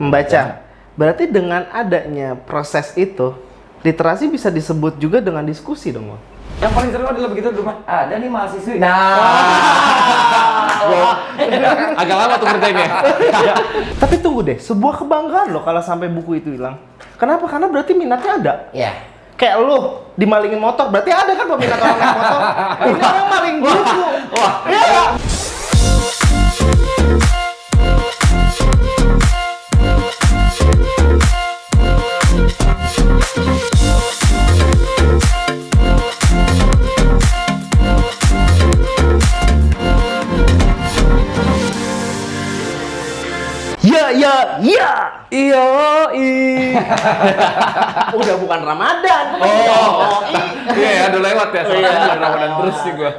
membaca. Berarti dengan adanya proses itu, literasi bisa disebut juga dengan diskusi dong, Bang. Yang paling seru adalah begitu rumah ada nih mahasiswi. Agak lama tuh kerjanya. Tapi tunggu deh, sebuah kebanggaan loh kalau sampai buku itu hilang. Kenapa? Karena berarti minatnya ada. Ya. Kayak lu dimalingin motor, berarti ada kan peminat orang naik motor. Ini orang maling buku. Wah. Iya. Ya. Iya, Udah bukan Ramadan. Iya, udah lewat ya. Soalnya Iya. Ramadan terus sih gua.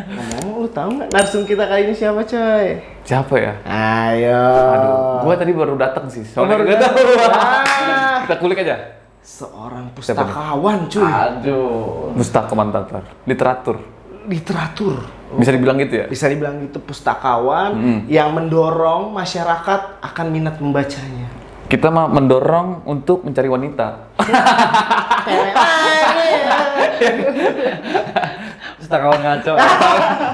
Ngomong, lu tahu nggak narsum kita kali ini siapa, coy? Siapa ya? Ayo. Aduh, gua tadi baru datang sih. Soalnya Baru nggak tahu. Ah. Kita kulik aja. Seorang pustakawan, cuy. Aduh. Mustaqaman Tatar. Literatur. Literatur. Bisa dibilang gitu ya? Bisa dibilang gitu, pustakawan yang mendorong masyarakat akan minat membacanya. Kita mah mendorong untuk mencari wanita. Pustakawan ngaco.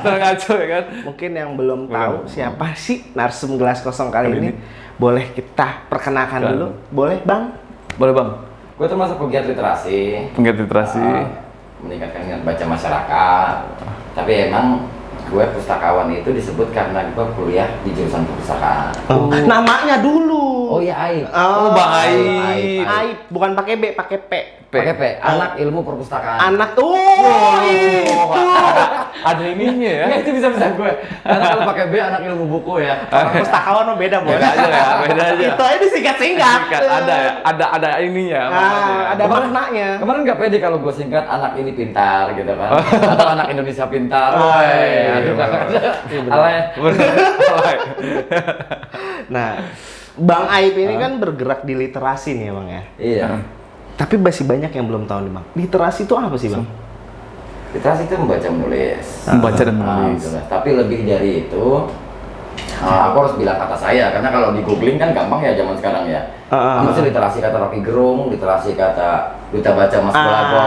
Ngaco ya kan? Mungkin yang belum tahu siapa sih narsum gelas kosong kali ini, boleh kita perkenalkan dulu. Boleh, Bang? Boleh Bang? Gue termasuk pegiat literasi. Penggiat literasi. Meningkatkan minat baca masyarakat. Tapi emang gue pustakawan itu disebut karena gue kuliah di jurusan perpustakaan. Namanya dulu. Oh iya, Aib. Oh, Bang Aib. Aib, bukan pakai B, pakai P. Pakai P, anak ilmu perpustakaan. Anak tuh. Ada ininya ya? Ya, itu bisa-bisa gue. Karena kalau pakai B anak ilmu buku ya. Orang pustakawan mah beda, Bos. Beda aja ya, beda aja. Itu aja disingkat-singkat. Singkat, ada ya? Ada ininya. maknanya. Ada maknanya. Kemarin nggak pede kalau gue singkat anak ini pintar gitu kan. Atau anak Indonesia pintar. iya, Aduh, benar. alay. Bener. Nah, Bang Aib ini kan bergerak di literasi nih, Bang ya. Iya. Tapi masih banyak yang belum tahu nih, Bang. Literasi itu apa sih, Bang? Literasi itu membaca menulis. Membaca dan menulis. Gitu lah. Tapi lebih dari itu, aku harus bilang kata saya karena kalau di googling kan gampang ya zaman sekarang ya. Kamu sih literasi kata Rocky Gerung, literasi kata Duta Baca Mas Balago,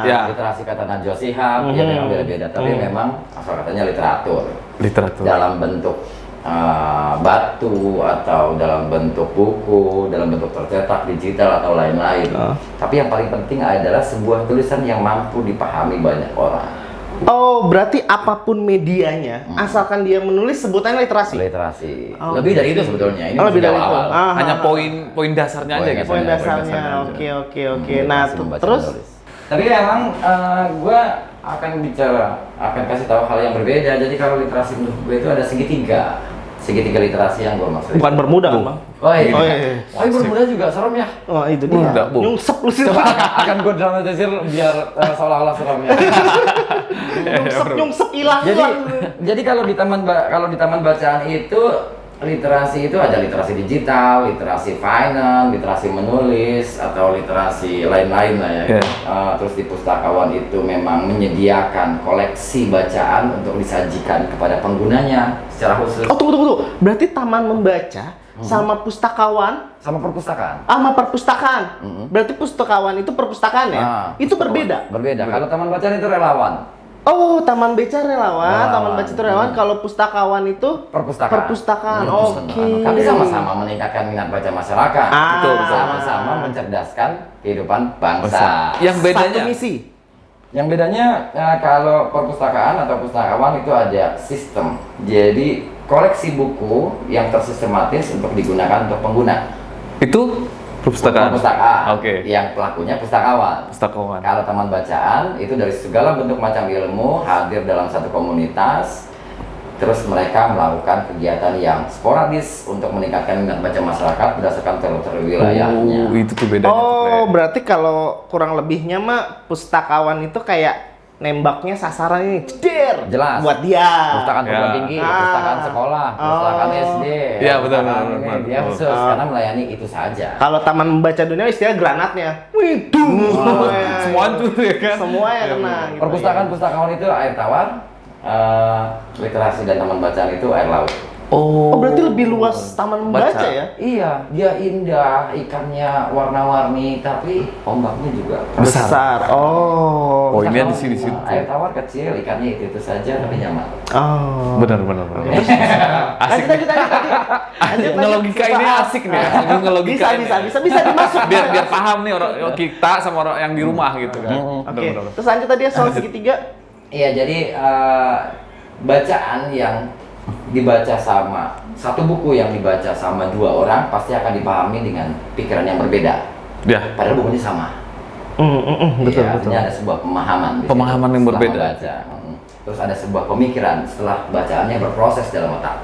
ya. literasi kata Najwa Shihab, ya memang beda-beda. Tapi memang asal katanya literatur. Literatur. Dalam bentuk batu atau dalam bentuk buku, dalam bentuk tercetak, digital atau lain-lain. Tapi yang paling penting adalah sebuah tulisan yang mampu dipahami banyak orang. Oh, berarti apapun medianya, asalkan dia menulis sebutannya literasi. Literasi. Oh, Lebih dari itu sebetulnya. Ini lebih masih dari itu. awal. Hanya poin dasarnya aja gitu. Poin Poin dasarnya. aja. Oke. Nah, Literasi membaca terus menulis. Tapi emang gue akan kasih tahu hal yang berbeda. Jadi kalau literasi menurut gue itu ada segitiga literasi yang gue maksud. bukan bermuda kan, Bang? Oh iya. Oh, iya. Oh, bermuda juga serem ya. Oh, itu dia. Enggak, Bu. Nyungsep lu sih. Coba akan gue dramatisir biar seolah-olah serem ya. Nyungsep hilang Jadi kalau di taman bacaan itu literasi itu ada literasi digital, literasi finance, literasi menulis atau literasi lain-lain lah ya. Terus di pustakawan itu memang menyediakan koleksi bacaan untuk disajikan kepada penggunanya secara khusus. Oh, tunggu. Berarti taman membaca sama pustakawan Sama perpustakaan. sama perpustakaan. Berarti pustakawan itu perpustakaan ya? Itu berbeda. Berbeda. Kalau taman bacaan itu relawan. Oh, taman baca relawan, Relawan. taman baca itu relawan. Kalau pustakawan itu Perpustakaan. Oke. Tapi sama-sama meningkatkan minat baca masyarakat. Betul. Sama-sama mencerdaskan kehidupan bangsa. Yang bedanya Satu misi. Yang bedanya kalau perpustakaan atau pustakawan itu ada sistem. Jadi koleksi buku yang tersistematis untuk digunakan untuk pengguna. itu perpustakaan. Oke. Yang pelakunya pustakawan. Pustakawan. Kalau taman bacaan itu dari segala bentuk macam ilmu hadir dalam satu komunitas. Terus mereka melakukan kegiatan yang sporadis untuk meningkatkan minat baca masyarakat berdasarkan teritori wilayahnya. Oh, itu tuh bedanya. Oh, berarti kalau kurang lebihnya mah pustakawan itu kayak nembaknya sasaran ini jeder Jelas. buat dia. Perpustakaan perguruan tinggi, perpustakaan sekolah, perpustakaan SD. Iya, betul, perpustakaan betul, ini betul. dia khusus karena melayani itu saja. Kalau taman membaca dunia istilah granatnya. Widung. Semua tuh ya kan. Semua ya kena. Gitu, Perpustakaan pustakawan itu air tawar, literasi dan taman bacaan itu air laut. Oh, berarti lebih luas taman membaca Baca. ya? Iya, dia indah, ikannya warna-warni, tapi ombaknya juga Besar. Oh. Poinnya di sini. Air tawar kecil, ikannya itu saja tapi nyaman. Oh. Benar. Asik. Lanjut. Ngelogika ini asik nih. Ngelogika Bisa dimasuk. biar paham nih orang kita sama orang yang di rumah gitu kan. Oke. Terus lanjut tadi ya soal segitiga. Iya, jadi bacaan yang dibaca sama satu buku yang dibaca sama dua orang pasti akan dipahami dengan pikiran yang berbeda. Ya. Padahal bukunya sama. Betul. Artinya ada sebuah pemahaman. di situ Pemahaman yang setelah berbeda. membaca. Terus ada sebuah pemikiran setelah bacaannya berproses dalam otak.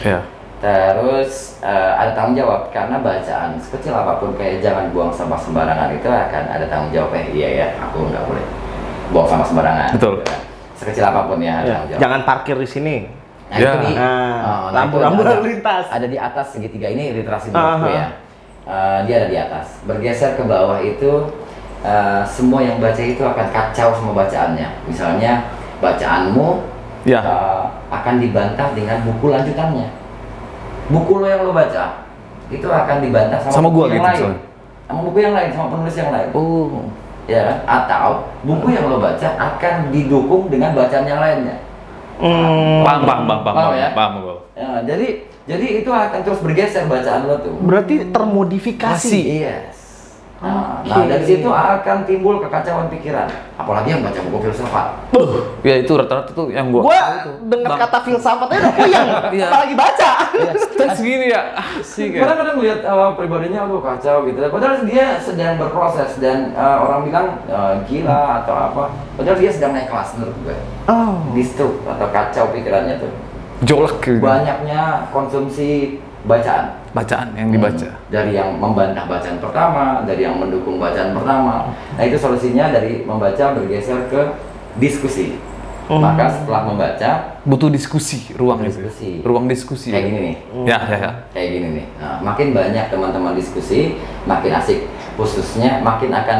Ya. Terus ada tanggung jawab karena bacaan sekecil apapun kayak jangan buang sampah sembarangan itu akan ada tanggung jawab. Iya ya, aku nggak boleh buang sampah sembarangan. Betul. Gitu kan. Sekecil apapun ya, ada tanggung jawab. Jangan parkir di sini. Nah, Ya. itu di Lampu-lampu itu lalu lintas. ada di atas segitiga ini literasi menurutku ya. Dia ada di atas. Bergeser ke bawah itu semua yang baca itu akan kacau sama bacaannya. Misalnya bacaanmu Ya. akan dibantah dengan buku lanjutannya. Buku lo yang lo baca itu akan dibantah Sama buku gua yang gitu, lain. misalnya. Sama buku yang lain, sama penulis yang lain. Oh. Ya kan? Atau buku yang lo baca akan didukung dengan bacaan yang lainnya. Paham ya? Paham gua. Ya, jadi itu akan terus bergeser bacaan lo tuh. Berarti termodifikasi. Yes. Nah, dari situ akan timbul kekacauan pikiran. Apalagi yang baca buku filsafat. Ya itu rata-rata tuh yang gua Gua dengar Bang. kata filsafatnya udah puyeng. Iya. Apalagi baca. Terus gini ya. Asik ya. Kadang-kadang melihat pribadinya aduh kacau gitu. Padahal dia sedang berproses dan orang bilang gila atau apa. Padahal dia sedang naik kelas menurut gue. Oh. Distru atau kacau pikirannya tuh. Jolak gitu. Banyaknya konsumsi bacaan. Bacaan yang dibaca. Dari yang membantah bacaan pertama, dari yang mendukung bacaan pertama. Nah itu solusinya dari membaca bergeser ke diskusi. Maka setelah membaca Butuh diskusi, ruang Diskusi. itu. Ruang diskusi. kayak gini nih. Ya. Kayak gini nih. Nah, makin banyak teman-teman diskusi, makin asik. Khususnya makin akan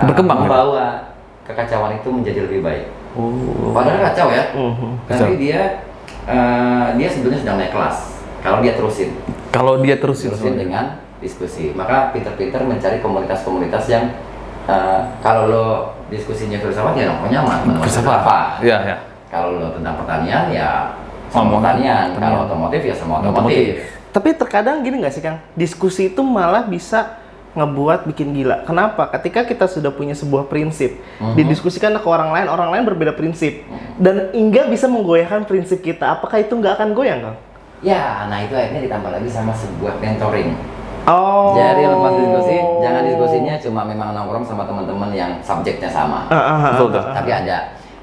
Berkembang, membawa kekacauan itu menjadi lebih baik. Oh. Padahal kacau ya. Tapi Kacau. dia sebetulnya sedang naik kelas. Kalau dia terusin Terusin. dengan diskusi, maka pinter-pinter mencari komunitas-komunitas yang kalau lo diskusinya filsafat ya nyaman. Filsafat. Ya. Kalau lo tentang pertanian ya sama pertanian. Kalau otomotif ya sama otomotif. Tapi terkadang gini nggak sih Kang? Diskusi itu malah bisa ngebuat bikin gila. Kenapa? Ketika kita sudah punya sebuah prinsip, didiskusikan ke orang lain berbeda prinsip. Dan hingga bisa menggoyahkan prinsip kita. Apakah itu nggak akan goyang, Kang? Ya, nah itu akhirnya ditambah lagi sama sebuah mentoring. Oh. Jadi lepas diskusi, jangan diskusinya cuma memang nongkrong sama teman-teman yang subjeknya sama. Betul. Tapi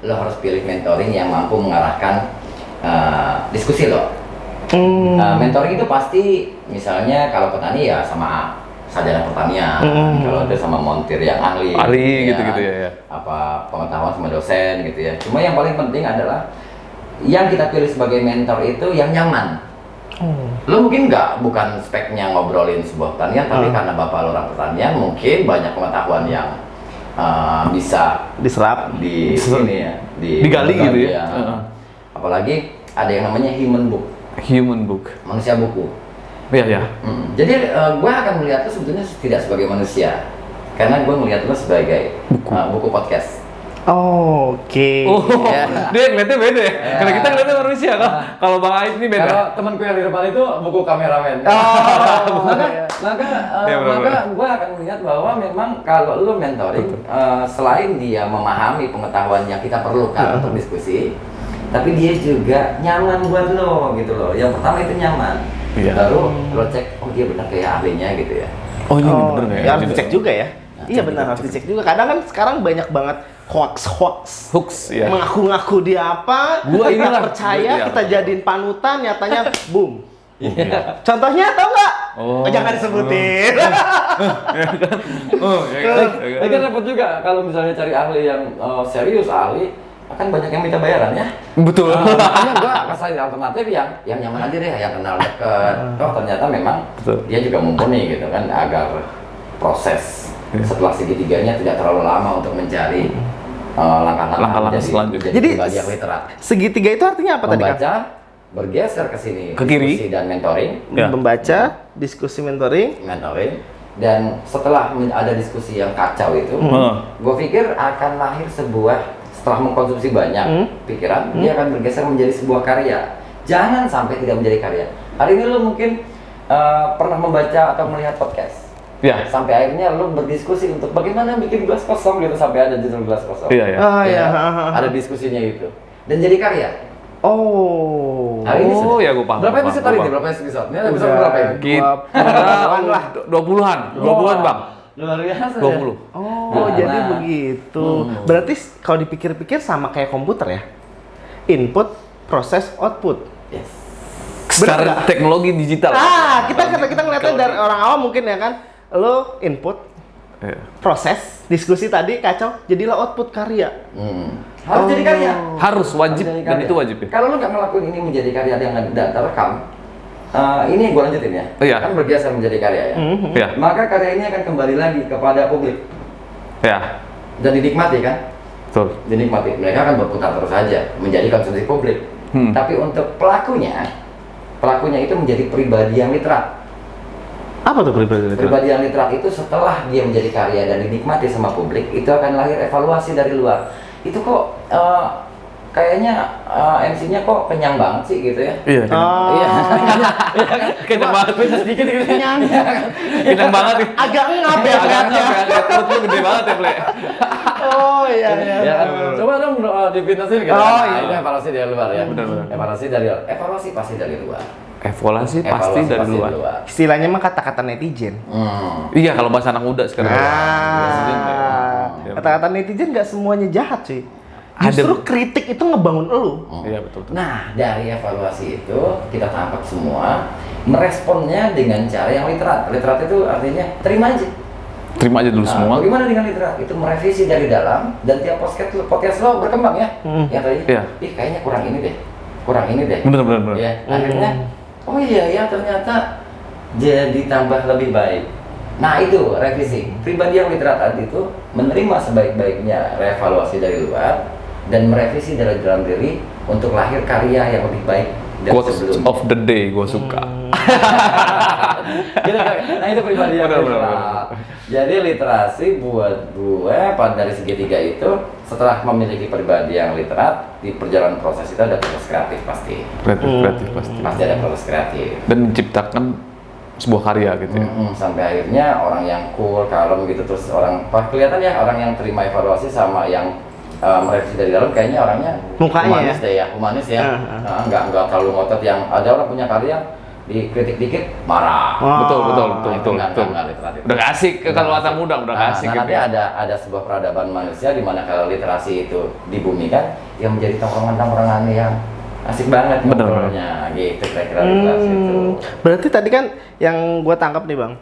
lo harus pilih mentoring yang mampu mengarahkan diskusi lo. Mentoring itu pasti, misalnya kalau petani ya sama sarjana pertanian, kalau ada sama montir yang ahli gitu ya. Apa pengetahuan sama dosen gitu ya. Cuma yang paling penting adalah yang kita pilih sebagai mentor itu yang nyaman. Lo mungkin bukan speknya ngobrolin sebuah pertanian, tapi karena bapak lo orang pertanian, mungkin banyak pengetahuan yang bisa diserap di sini ya, Digali gitu ya. Apalagi ada yang namanya Human book. manusia buku. Ya. Jadi gue akan melihat lo sebetulnya tidak sebagai manusia, karena gue melihat lo sebagai buku podcast. Oke. Dia ngeliatnya beda ya. Kalau kita ngeliatnya manusia, kalau Bang Ait ini beda. Kalau temanku yang di depan itu buku kameramen. Maka gue akan melihat bahwa memang kalau lo mentoring, selain dia memahami pengetahuan yang kita perlukan untuk diskusi, tapi dia juga nyaman buat lo gitu loh. Yang pertama itu nyaman. Baru lo cek, oh dia benar kayak ahlinya gitu ya. Oh ini bener nggak ya? Harus dicek juga ya. Iya benar, harus dicek juga. Kadang kan sekarang banyak banget hoax ya. mengaku-ngaku dia apa, Gua kita inilah. percaya, Iya. kita jadiin panutan, nyatanya boom. Contohnya tahu nggak? Jangan disebutin. Kan repot juga kalau misalnya cari ahli yang serius, ahli akan banyak yang minta bayaran ya. Betul. Makanya gua kasih alternatif yang nyaman aja deh, yang kenal dekat. Oh ternyata memang dia juga mumpuni gitu kan, agar proses setelah segitiganya tidak terlalu lama untuk mencari langkah-langkah selanjutnya. Jadi bagian literat. segitiga itu artinya apa tadi Kang? Membaca, bergeser ke sini, Ke kiri. diskusi dan mentoring, Ya. Membaca, diskusi mentoring. dan setelah ada diskusi yang kacau itu, gue pikir akan lahir setelah mengkonsumsi banyak pikiran, dia akan bergeser menjadi sebuah karya. Jangan sampai tidak menjadi karya. Hari ini lo mungkin pernah membaca atau melihat podcast. Ya. Sampai akhirnya lo berdiskusi untuk bagaimana bikin gelas kosong gitu, sampai ada judul gelas kosong. Iya, ya. Ah ya. Ada diskusinya itu. Dan jadi karya. Oh. Hari ini Oh, sudah. ya, gua paham, Berapa gua episode paham, hari gua ini? paham. Berapa episode? Ini episode berapa ini? Kita 20-an. 20-an, Bang. Luar biasa. 20. Oh, Nah, jadi begitu. Berarti kalau dipikir-pikir sama kayak komputer ya. Input, proses, output. Yes. Secara teknologi digital. Kita ngeliatnya dari orang awam mungkin ya kan. Lo input, Iya. proses, diskusi tadi kacau, jadilah output karya. Harus jadi karya. Harus, wajib, Harus jadi dan karya. itu wajib ya. Kalau lu nggak ngelakuin ini menjadi karya yang nggak terekam, ini gue lanjutin ya. Iya. Kan bergeser menjadi karya ya. Iya. Maka karya ini akan kembali lagi kepada publik Ya. dan dinikmati kan. Betul. Dinikmati. Mereka akan berputar terus saja menjadi konsumsi publik. Tapi untuk pelakunya itu menjadi pribadi yang literat. Apa tuh pribadi? Pribadi yang literat itu setelah dia menjadi karya dan dinikmati sama publik, itu akan lahir evaluasi dari luar. Itu kok kayaknya MC-nya kok kenyang banget sih gitu ya. Iya. Iya. Kenyang banget. Sedikit gitu. Kenyang. Kenyang banget nih. Agak ngap ya Agak kelihatannya. ngap, perut lu gede banget ya, Ple. Oh iya iya. Ya kan? Coba dong difitnesin gitu. Oh, Nah, iya. itu evaluasi dari luar ya. Benar-benar. Evaluasi pasti dari luar. Evaluasi pasti dari luar. Istilahnya mah kata-kata netizen. Iya, kalau bahasa anak muda sekarang. Kata-kata netizen nggak semuanya jahat sih. Justru kritik itu ngebangun elu. Iya, betul. Nah, dari evaluasi itu kita tangkap semua, meresponnya dengan cara yang literat. Literat itu artinya terima aja. Terima aja dulu Nah, semua. bagaimana dengan literat? Itu merevisi dari dalam dan tiap podcast lo berkembang ya. Yang tadi, Iya. ih kayaknya kurang ini deh. Bener, bener, bener. Ya, akhirnya oh iya ya ternyata jadi tambah lebih baik. Nah, itu revisi. Pribadi yang literat tadi itu menerima sebaik-baiknya reevaluasi dari luar dan merevisi dari dalam diri untuk lahir karya yang lebih baik dari Quotes sebelumnya. of the day, gue suka. Gitu, nah itu pribadi yang Benar, benar, literat. Jadi literasi buat gue pada dari segitiga itu setelah memiliki pribadi yang literat di perjalanan proses itu ada proses kreatif pasti. Kreatif pasti. Pasti ada proses kreatif. Dan menciptakan sebuah karya gitu ya. Sampai akhirnya orang yang cool, kalem gitu terus kelihatan ya orang yang terima evaluasi sama yang merevisi dari dalam kayaknya orangnya Mukanya humanis deh ya, humanis ya. Nggak terlalu ngotot yang ada orang punya karya dikritik dikit marah. Betul. Nggak literat itu. Udah gak asik kalau kata muda, udah gak asik Nah, gitu. nanti ada sebuah peradaban manusia di mana kalau literasi itu dibumikan yang menjadi tongkrongan-tongkrongan yang asik banget Bener. ngobrolnya gitu kira-kira literasi itu. Berarti tadi kan yang gue tangkap nih bang,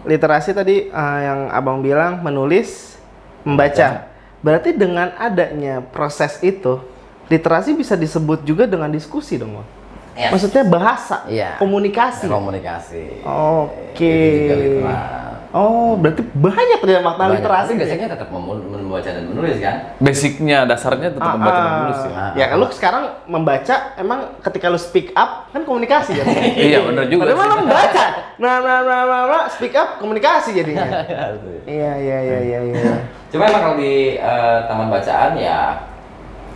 literasi tadi yang abang bilang menulis, membaca. Berarti dengan adanya proses itu, literasi bisa disebut juga dengan diskusi dong bang? Yes. Maksudnya bahasa, Iya. komunikasi. Komunikasi. Oke. Itu juga literat. Oh, berarti banyak ya makna Banyak. literasi. Tapi biasanya tetap membaca dan menulis kan? Basicnya, dasarnya tetap membaca dan menulis ya. Ya kalau sekarang membaca, emang ketika lu speak up kan komunikasi kan? Iya, bener juga Padahal sih. malah membaca. Nah, speak up komunikasi jadinya. Iya. Cuma emang kalau di taman bacaan ya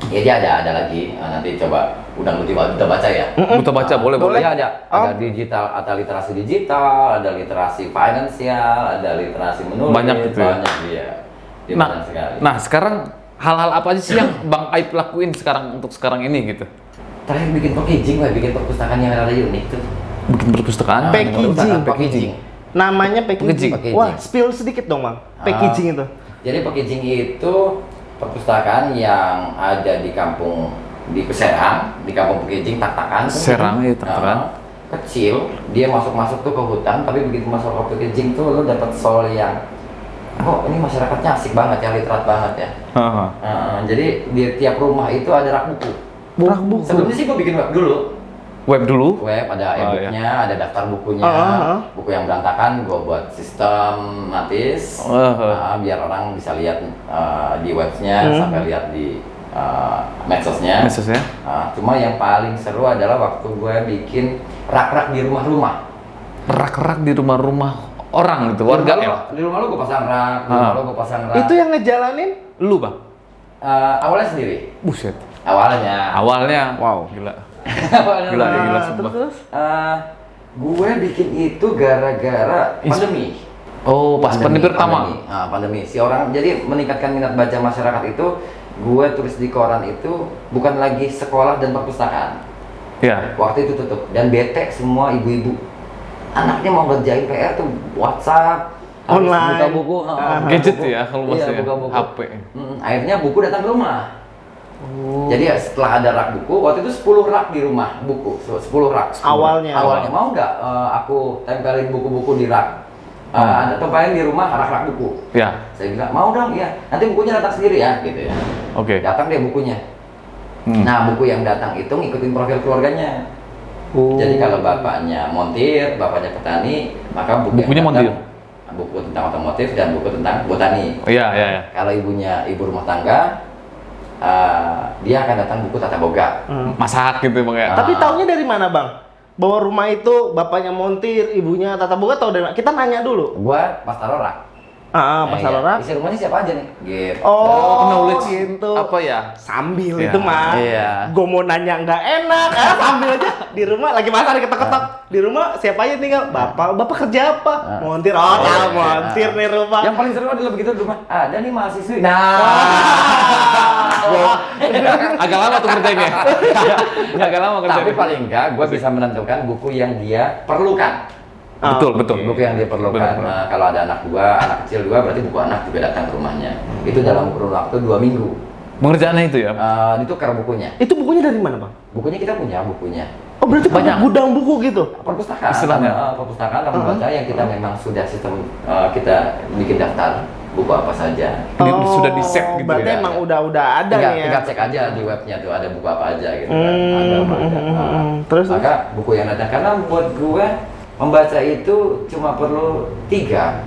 dia ada lagi. Nanti coba udah baca ya. Buta baca boleh. Ada digital, ada literasi digital, ada literasi finansial, ada literasi menulis. Banyak gitu ya? Banyak dia. Dia Nah, banyak sekali. nah sekarang hal-hal apa aja sih yang Bang Aib lakuin sekarang untuk sekarang ini gitu? Terakhir bikin packaging, bikin perpustakaan yang rada unik tuh. Bikin perpustakaan? Packaging. Namanya packaging. Packaging. Wah, spill sedikit dong bang. Packaging itu. Jadi packaging itu perpustakaan yang ada di kampung di Serang, di kampung packaging tak-takan. Serang ya, tak-takan. Kecil, dia masuk tuh ke hutan, tapi begitu masuk ke packaging tuh lo dapat soul yang ini masyarakatnya asik banget ya, literat banget ya. Jadi di tiap rumah itu ada rak buku. Rak buku. Sebelumnya sih gue bikin web dulu. Web dulu? Web ada e-booknya, ada daftar bukunya, buku yang berantakan gue buat sistematis, biar orang bisa lihat di webnya sampai lihat di medsosnya. Medsosnya. Cuma yang paling seru adalah waktu gue bikin rak-rak di rumah-rumah. Rak-rak di rumah-rumah orang gitu, warga ya? Di rumah lu gue pasang rak, di rumah lu gue pasang rak. Itu yang ngejalanin Lu bang? Awalnya sendiri. Buset. Awalnya. Wow, gila. Awalnya. Gila sumpah. terus Gue bikin itu gara-gara pandemi. Oh, pas pandemi pertama. Pandemi. Si orang jadi meningkatkan minat baca masyarakat itu, gue tulis di koran itu bukan lagi sekolah dan perpustakaan. Ya. Waktu itu tutup dan bete semua ibu-ibu. Anaknya mau ngerjain PR tuh WhatsApp, habis Online. buka buku, Gadget buku. ya kalau Iya, bahasanya. buka buku. HP. Akhirnya buku datang ke rumah. Jadi ya setelah ada rak buku, waktu itu 10 rak di rumah buku, 10 rak. Awalnya. Mau nggak aku tempelin buku-buku di rak? Ada tempelin di rumah rak-rak buku. Ya. Saya bilang mau dong, ya. Nanti bukunya datang sendiri ya, gitu ya. Oke. Datang deh bukunya. Nah buku yang datang itu ngikutin profil keluarganya. Jadi kalau bapaknya montir, bapaknya petani, maka Bukunya yang datang, montir? buku tentang otomotif dan buku tentang botani. Oh, iya. Kalau ibunya ibu rumah tangga, dia akan datang buku tata boga. Masak gitu bang ya. Tapi taunya dari mana bang? Bahwa rumah itu bapaknya montir, ibunya tata boga, tahu dari mana? Kita nanya dulu. Gua pas taruh rak. Pas taruh rak. Isi rumahnya siapa aja nih? Gitu. Oh, knowledge gitu. apa ya? Sambil Iya. itu mah. Iya. Gue mau nanya nggak enak, sambil aja di rumah lagi masak ketok-ketok. Di rumah siapa aja tinggal? Bapak kerja apa? Montir. Oh, tahu montir nih rumah. Yang paling seru adalah begitu di rumah. Ada nih mahasiswi. Agak lama tuh kerjanya. Agak lama kerjanya. Tapi paling enggak, gue bisa menentukan buku yang dia perlukan. Betul. Buku yang dia perlukan. Benar. Nah, kalau ada anak kecil dua, berarti buku anak juga datang ke rumahnya. Itu dalam kurun waktu 2 minggu. Pengerjaannya itu ya. Ditukar bukunya. Itu bukunya dari mana bang? Bukunya kita punya bukunya. Oh berarti banyak gudang buku gitu. Perpustakaan. Istilahnya. Perpustakaan taman baca yang kita memang sudah sistem kita bikin daftar buku apa saja. Sudah di set gitu Berarti ya. emang udah ada nih ya. Tinggal cek aja di webnya tuh ada buku apa aja gitu kan. Ada apa aja. Terus? Maka buku yang datang karena buat gue membaca itu cuma perlu 3.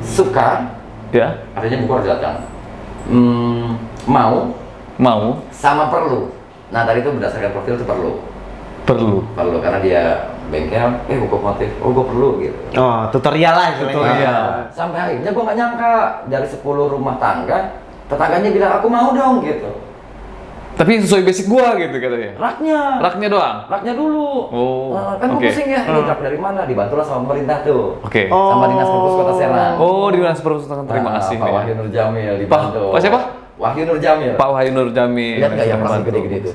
Suka, Ya. artinya buku harus datang. Mau, sama perlu. Nah tadi itu berdasarkan profil itu perlu karena dia bengkel, buku motif, gue perlu gitu. Oh tutorial lah istilahnya. Tutorial. Sampai akhirnya gue nggak nyangka dari 10 rumah tangga, tetangganya bilang aku mau dong gitu. Tapi sesuai basic gua gitu katanya. Raknya doang. Raknya dulu. Oh, Kan gue oke. pusing ya, ini rak dari mana? Dibantulah sama pemerintah tuh. Oke. Sama Dinas Perpus Kota Serang. Oh, di Dinas Perpustakaan. Terima kasih. Pak nih. Wahyu Nur Jamil dibantu. Pak siapa? Wahyu Nur Jamil. Pak Wahyu Nur Jamil. Lihat nggak yang pasti Bantu. gede-gede itu?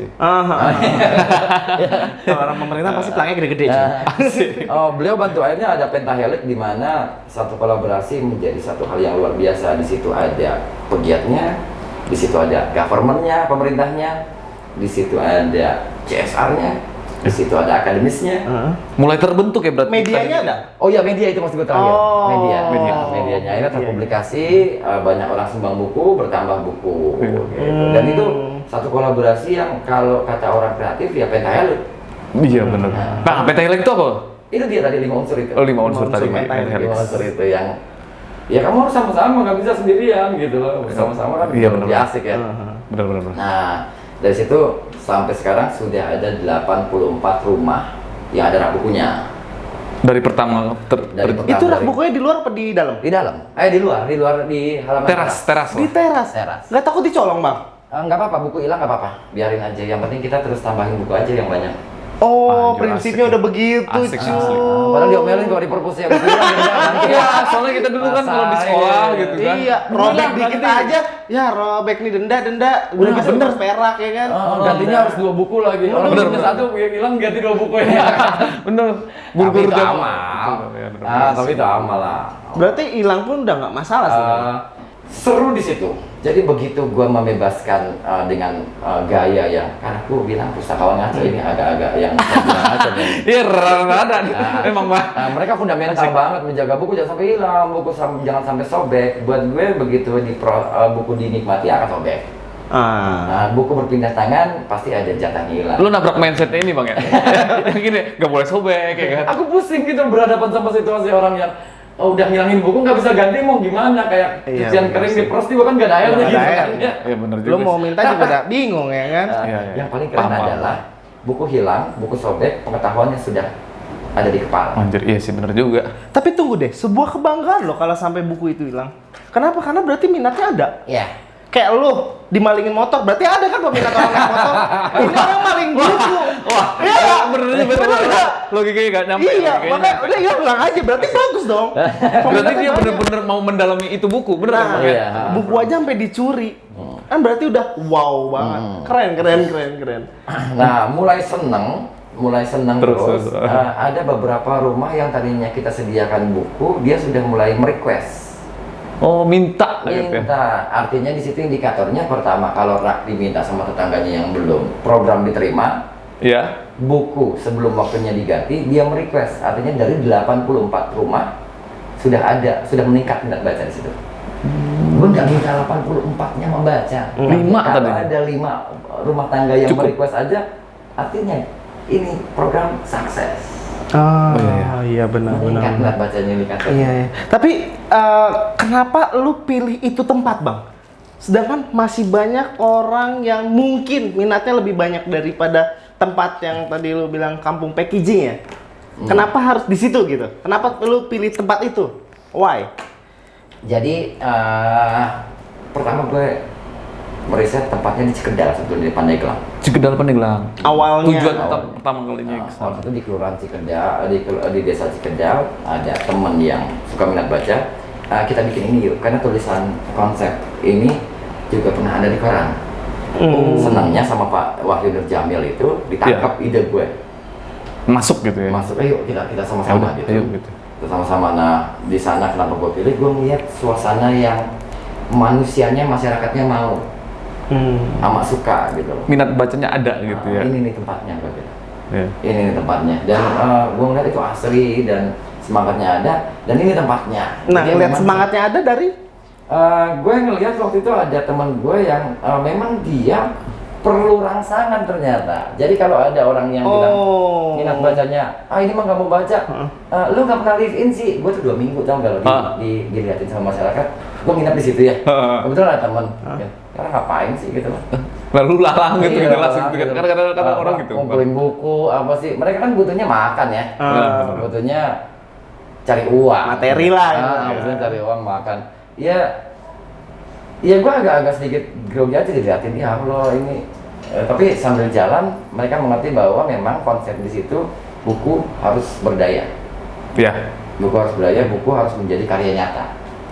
Orang pemerintah pasti pelangnya gede-gede. cuy. Beliau bantu akhirnya ada pentahelik di mana satu kolaborasi menjadi satu hal yang luar biasa. Di situ ada pegiatnya, di situ ada governmentnya, pemerintahnya, di situ ada CSR-nya, di situ ada akademisnya. Mulai terbentuk ya berarti. Medianya ada? Oh iya media itu maksud gue terakhir. Oh. Medianya akhirnya terpublikasi, banyak orang sumbang buku, bertambah buku. Gitu. Dan itu satu kolaborasi yang kalau kata orang kreatif ya pentahelik. Iya benar. Nah, pentahelik itu apa? Itu dia tadi 5 unsur itu. Oh, 5 unsur tadi. pentahelik. 5 unsur itu yang ya kamu harus sama-sama, nggak bisa sendirian gitu loh. Sama-sama kan Iya, lebih benar. asik ya. Benar. Nah, dari situ sampai sekarang sudah ada 84 rumah yang ada rak bukunya. Dari pertama Dari pertama Itu rak dari- bukunya di luar apa di dalam? di dalam. Di luar di halaman teras. Di teras. Teras. Nggak takut dicolong bang? Nggak apa-apa, buku hilang nggak apa-apa. Biarin aja. Yang penting kita terus tambahin buku aja yang banyak. Oh, Anjir, prinsipnya asik. udah begitu Asik, cuy. asik. Padahal diomelin kalau di perpus ya buku hilang gitu kan. Iya, soalnya kita dulu kan kalau di sekolah gitu kan. Iya, robek dikit aja. Ya robek nih denda. Udah gitu bener. terus perak ya kan. Gantinya harus 2 buku lagi. Orang bener, punya bener. 1 yang hilang ganti 2 buku ya. Bener. Tapi Guru-guru itu zaman. amal. Iya, bener. Tapi itu amal lah. Berarti hilang pun udah nggak masalah sih. Seru di situ. Jadi begitu gua membebaskan dengan gaya yang karena aku bilang pustakawan ngaco ini agak-agak yang ngaco nih. Iya, rada nih. Emang mah. Mereka fundamental banget menjaga buku jangan sampai hilang, jangan sampai sobek. Buat gue begitu buku dinikmati akan sobek. Nah, buku berpindah tangan pasti ada jatahnya hilang. Lu nabrak mindsetnya ini bang ya? Yang gini, nggak boleh sobek ya kan? Aku pusing gitu berhadapan sama situasi orang yang udah ngilangin buku nggak bisa ganti mau gimana, kayak Iya, cucian bener kering sih. di prosti kan nggak ada airnya Nggak gitu ada kan airnya. ya. Iya bener juga. Lu mau sih. minta juga udah bingung ya kan? Nah, Iya, iya. yang paling keren Paham, adalah buku hilang, buku sobek, pengetahuannya sudah ada di kepala. Anjir, iya sih bener juga. Tapi tunggu deh, sebuah kebanggaan loh kalau sampai buku itu hilang. Kenapa? Karena berarti minatnya ada. Ya. Kayak lu dimalingin motor, berarti ada kan peminat orang naik motor. Ini orang maling buku. Wah, Iya, bener nih, bener. Logikanya nggak nyampe. Iya, logikanya. makanya udah ya bilang aja, berarti bagus dong. Berarti Peminatnya dia banyak. bener-bener mau mendalami itu buku, bener kan? Nah, Bang, ya? iya. buku aja sampai dicuri. Kan berarti udah wow banget. Keren. Nah, mulai seneng Terus. terus. Ada beberapa rumah yang tadinya kita sediakan buku, dia sudah mulai merequest. Oh, minta gitu ya. Minta, artinya di situ indikatornya pertama kalau rak diminta sama tetangganya yang belum program diterima, Iya. buku sebelum waktunya diganti dia merequest, artinya dari 84 rumah sudah meningkat minat baca di situ. Gue nggak minta 84-nya membaca. 5 Kalau tadi. ada 5 rumah tangga yang Cukup. merequest aja, artinya ini program sukses. Ah, Oh, iya benar. Meningkat minat bacanya indikator. Iya. Tapi kenapa lu pilih itu tempat, Bang? Sedangkan masih banyak orang yang mungkin minatnya lebih banyak daripada tempat yang tadi lu bilang kampung packaging ya. Kenapa harus di situ gitu? Kenapa lu pilih tempat itu? Why? Jadi pertama gue meriset tempatnya di Cikedal sebetulnya di Pandeglang. Cikedal Pandeglang. Awalnya. Tujuan Awal. pertama kalinya ke sana. Waktu itu di Kelurahan Cikedal, di desa Cikedal ada temen yang suka minat baca. Kita bikin ini yuk, karena tulisan konsep ini juga pernah ada di koran. Senangnya sama Pak Wahyu Nur Jamil itu ditangkap ide gue. Masuk gitu ya. Masuk, ayo kita Ya sama-sama udah, gitu. ayo gitu. Kita sama-sama. Nah, di sana kenapa gue pilih? Gue melihat suasana yang manusianya, masyarakatnya mau, amat suka gitu loh. Minat bacanya ada gitu ya. Ini nih tempatnya gue bilang. Iya. Ini nih tempatnya. Dan gue ngeliat itu asri dan semangatnya ada. Dan ini tempatnya. Nah, Jadi ngeliat memang- semangatnya ada dari gue ngelihat waktu itu ada teman gue yang memang dia perlu rangsangan ternyata. Jadi kalau ada orang yang bilang minat bacanya, ini mah nggak mau baca, lu nggak pernah live in sih. Gue tuh 2 minggu tau nggak dilihatin sama masyarakat. Gue nginap di situ ya. Kebetulan ada teman. Karena ngapain sih gitu loh. Lalu lalang gitu, Iya, gitu langsung gitu kan. gitu. Kadang-kadang orang gitu. Ngumpulin buku apa sih? Mereka kan butuhnya makan ya. Benar. Butuhnya cari uang. Materi lah, gitu. Butuhnya cari uang makan. Ya gue agak sedikit grogi aja dilihatin, ya Allah ini. Tapi sambil jalan mereka mengerti bahwa memang konsep di situ buku harus berdaya. Iya. Buku harus berdaya, buku harus menjadi karya nyata.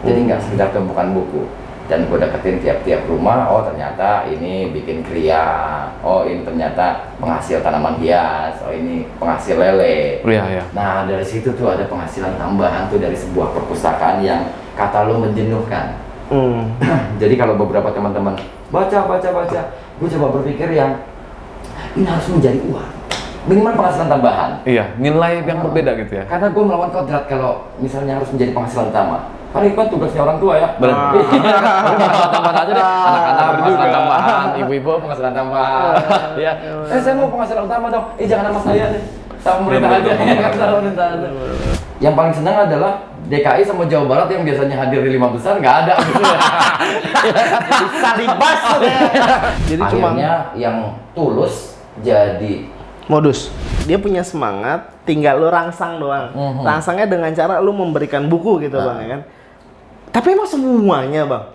Jadi nggak sekedar tumpukan buku. Dan gue deketin tiap-tiap rumah, oh ternyata ini bikin kria, oh ini ternyata penghasil tanaman hias, oh ini penghasil lele. Iya, iya. Nah dari situ tuh ada penghasilan tambahan tuh dari sebuah perpustakaan yang kata lo menjenuhkan. Jadi kalau beberapa teman-teman baca, gue coba berpikir yang ini harus menjadi uang, minimal penghasilan tambahan. Iya, nilai yang berbeda gitu ya. Karena gue melawan kodrat kalau misalnya harus menjadi penghasilan utama. Karena itu kan tugasnya orang tua ya. Benar. Penghasilan tambahan aja deh. Anak-anak Benar penghasilan juga. tambahan, ibu-ibu penghasilan tambahan. Ya. Saya mau penghasilan utama dong. Jangan sama saya deh. Sama pemerintah aja. Sama pemerintah aja. Yang paling senang adalah DKI sama Jawa Barat yang biasanya hadir di 5 besar nggak ada gitu ya. bisa dibahas ya. Jadi cuma Akhirnya yang tulus jadi modus. Dia punya semangat, tinggal lu rangsang doang. Rangsangnya dengan cara lu memberikan buku gitu, Bang, ya kan. Tapi emang semuanya, Bang,